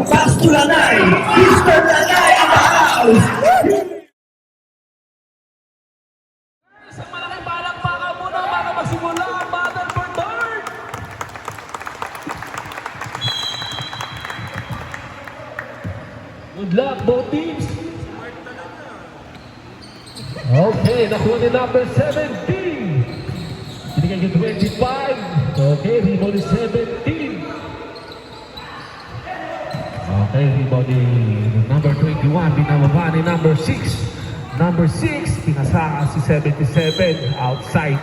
Pasto Lanay, Mr. Lanay in the house. Isang malaking palakpakan muna bago magsimula ang battle for third. Good luck, both teams. Okay, nakuha ni number 17. Binigay niyo 25. Okay, rebound ni 17. Okay, rebound ni number 21. Binababa ni number 6. Number 6, pinasaka si 77 outside.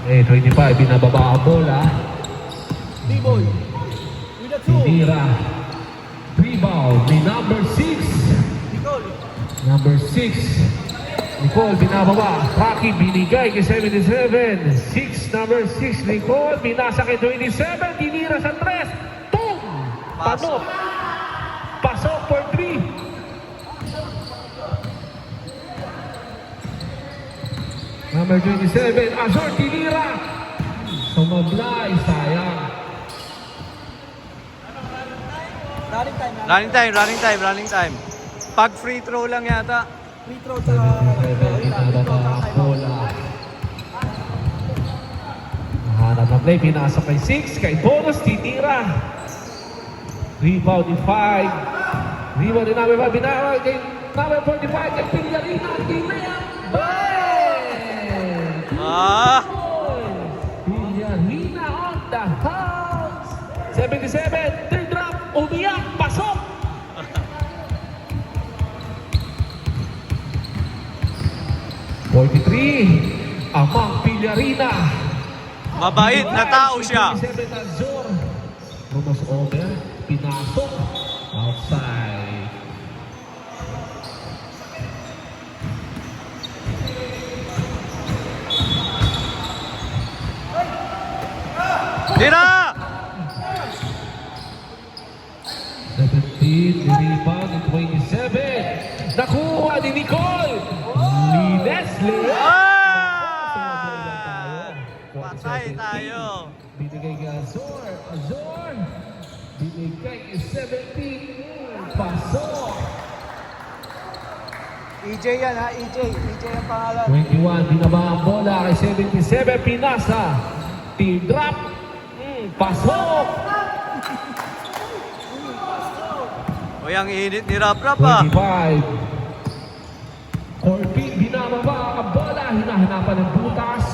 Okay, 25, binababa ang bola. B-boy. With the two. Tinira. Rebound ni number 6. Nicole. Number 6. Nicole, binababa. Rocky, binigay kay 77. 6, number 6. Nicole, binasa kay 27. Tinira sa 3. Boom! Pasok. Pasok for 3. Number 27. Azor, tinira. Sumablay, sayang. Running time. Pag free throw lang yata. Free throw sa... 77, binababa ang bola. Nahanap na play, pinasa kay 6, kay Bonus, titira. Rebound ni 5. Rebound ni number 5, binawa kay number 45, kay Pillarina, tinira. Bang! Ah! Pillarina on the house. 77, third drop, umiyak, pasok. Amang Pillarina. Mabait na tao siya. 27 Azor. Rumos over. Pinasok. Outside. Tira! 17. Rebound in 27. Nakuha ni Nicole. Ni Leslie. Patay tayo. Binigay kay Azor. Azor. Binigay kay 17. Pasok. EJ yan ha, EJ. EJ ang pangalan. 21. Binaba ang bola kay 77. Pinasa. Team drop. Pasok. O yung init ni Rap Rap ah. 25. Corpin, binababa ang bola. Hinahanapan ng butas.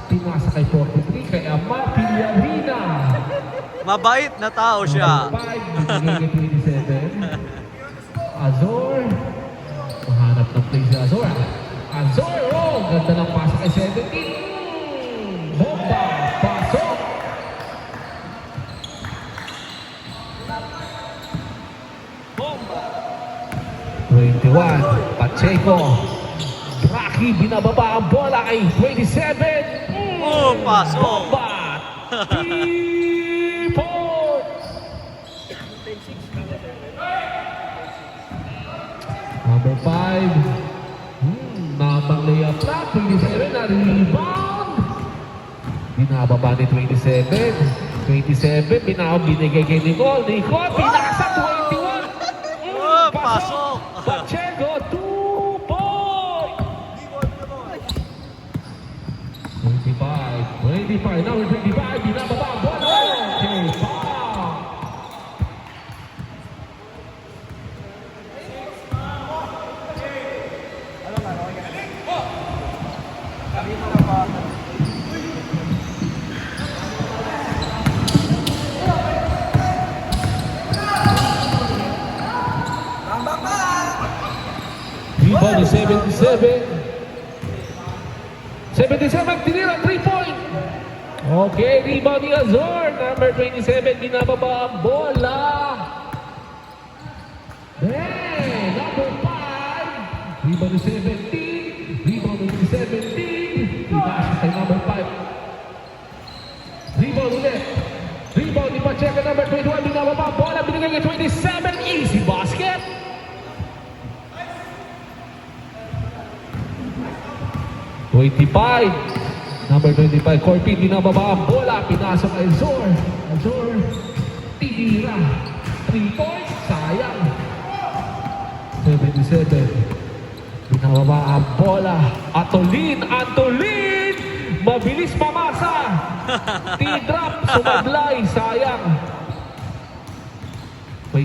Pinasa kay 43. Kay Ama Pillarina. Mabait na tao siya. 5. Binigay kay 27. Azor. Mahanap ng play si Azor. Azor. Oh, ganda ng pasa kay 17. Bomba. Pasok. Bomba. 21. Pacheco. Rocky, binababa ang bola kay 27. Oh, pasok. Bomba. T-Port. Number 5. Nabang layup na. 27 na rebound. Binababa ni 27. 27. Binigay kay Nicole. Nicole, pinasa 21. Oh, pasok. Pacheco, 2 point. 25. Number 25. Binababa ang bola. Okay, foul. Rebound ni 77. 77, tinira 3 point. Okay, rebound ni Azor. Number 27, binababa ang bola. Number 5. Rebound ni 17. Rebound ni 17. Pinasa kay number 5. Rebound ulit. Rebound ni Pacheco, number 21. Binababa ang bola. Binigay kay 27. Easy basket. 25. Number 25, Corpin, binababa ang bola. Pinasok kay Azor. Azor, tinira. 3 points, sayang. 77, binababa ang bola. Antolin, mabilis pamasa. T-drop, sumablay, sayang. 77,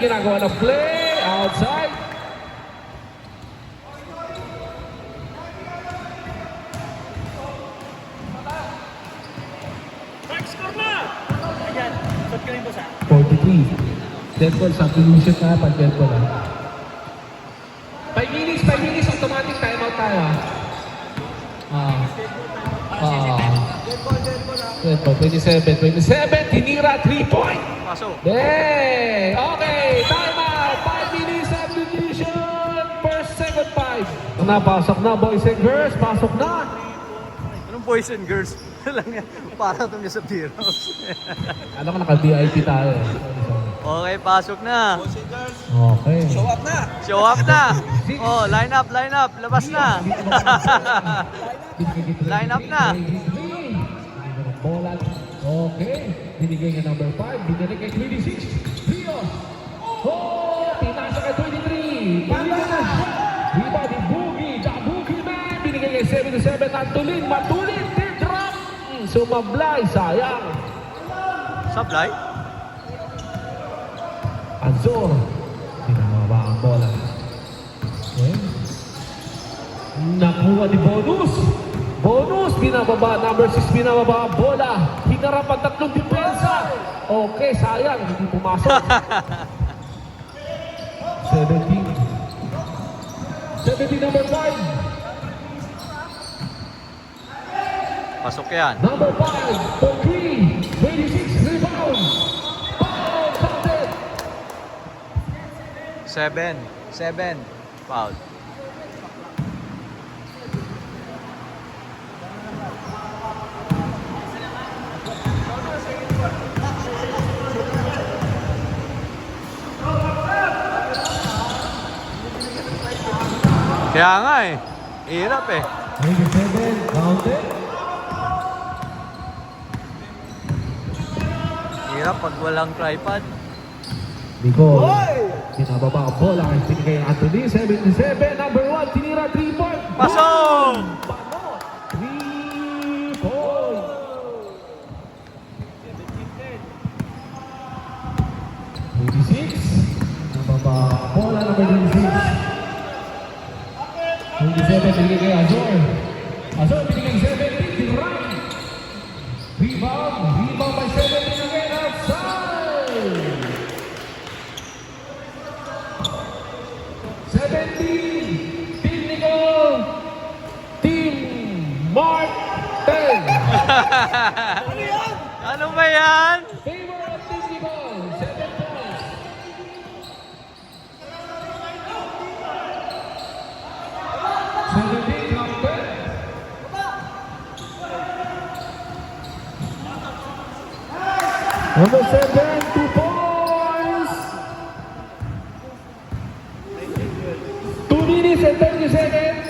ginagawa ng play, outside. Ayan, ba't ka rin boss 43. Dead ball, substitution na, pag dead ball 5 minutes, automatic timeout tayo. Dead ball, 27, tinira, 3-point. Pasok. Yay! Okay, timeout, 5 minutes substitution, first, second, 5. Pasok na, boys and girls, pasok na. Anong boys and girls? Lang yan. Para ito niya sa Piros. Alam ko naka-VIP tayo. Okay, pasok na. Okay. Show up na. Oh, line up. Labas na. Line up na. Bola. Okay. Binigay ka number 5. Binigay kay 26. Rios. Oh! Pinasa kay 23. Binigay na siya. Iba ni Boogie. The Boogie Man. Binigay kay 77. Antolin. Matulin. Drop. Sumablay. Sayang. Sablay? Azor. Pinababa ang bola. Okay. Nakuha ni Bonus. Bonus, binababa. Number 6, binababa ang bola. Hinarap ang 3 depensa. Okay, sayang. Hindi pumasok. 17, number 5. Pasok yan. Number 5, Pokey. 26, rebound. Foul, counted. 7. Foul. Kaya nga eh. Hirap eh. 27, counted. Hirap pag walang tripod. Nicole. Binababa ang bola. Pinigay ang Anthony. 77, number 1. Tinira 3-point. Pasok! 3-point. 26. Binababa ang bola. Number 26. 27, binigay kay Azor. Azor, binigay 17. Tinra. Rebound by 17 again. Outside. 17, Team Nicole, Team Martin. Ano ba yan? Favor of Team Nicole, 7 points. 17, Martin. Number 7, 2 points. 2 minutes and 30 seconds.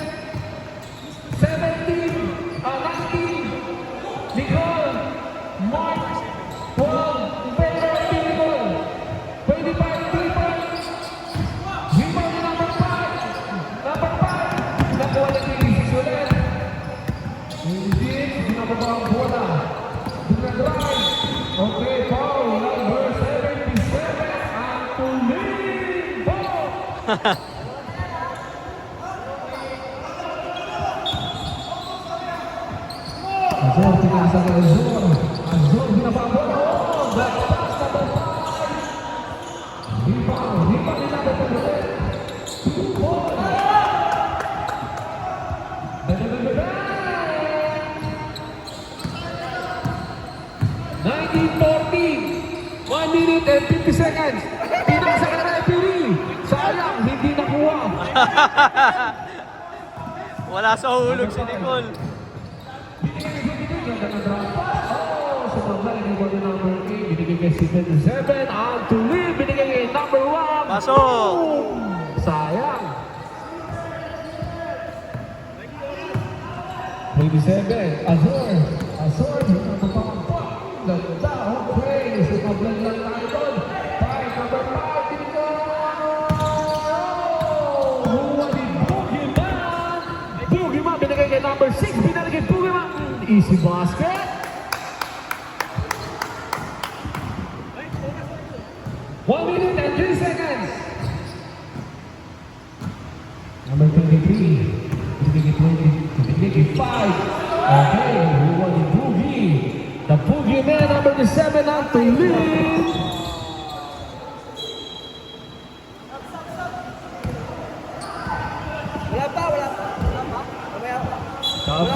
17, 19, Nicole, Mark, 12, favor of Team Nicole. 25, 3 points. Rebound ni number 5. Number 5, nakuha na 26 ulit. 26, binababa ang bola. Dinadrive. Okay, foul, number 77, Antolin. Foul. Azor, tinasa kay Azor. Azor, binababa. Oh, back pass, number 5. Rebound ni number 7. 2 points. 19-14. 1 minute and 50 seconds. Pinasa ka na referee. Sayang, hindi nakuha. Wala sa hulog si Nicole. Binigay kay 77, Antolin, binigay kay number 1. Pasok! Sayang. 27, Azor. Azor, napapangpak. Ganda, okay. Sumablan lang tayo doon. 5, number 5, Boogeyman! Boogeyman, binigay kay number 6, binigay kay Boogeyman. Easy basket. One minute and 3 seconds. Number 23. Binigay 5. Okay, who won the Boogie? The Boogie Man, number 7, out to lead. Wala pa. Mamaya pa. Stop.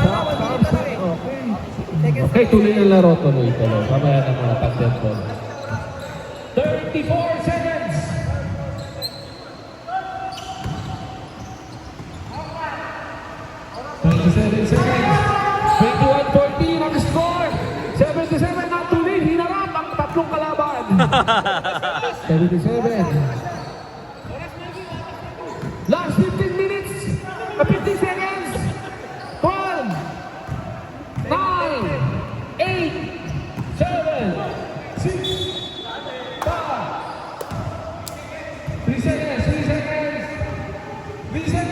Okay. Okay, tuloy ang laro, tuloy. Mamaya na mga pag-tempo. 34 seconds. 27 seconds. 21-14 ang score. 77 na tuloy. Hinarap ang tatlong kalaban. 77. Last 15 minutes. 50 seconds. 12. 9. 8. 7. 6. 5. 3 seconds. 3 seconds. 3 seconds.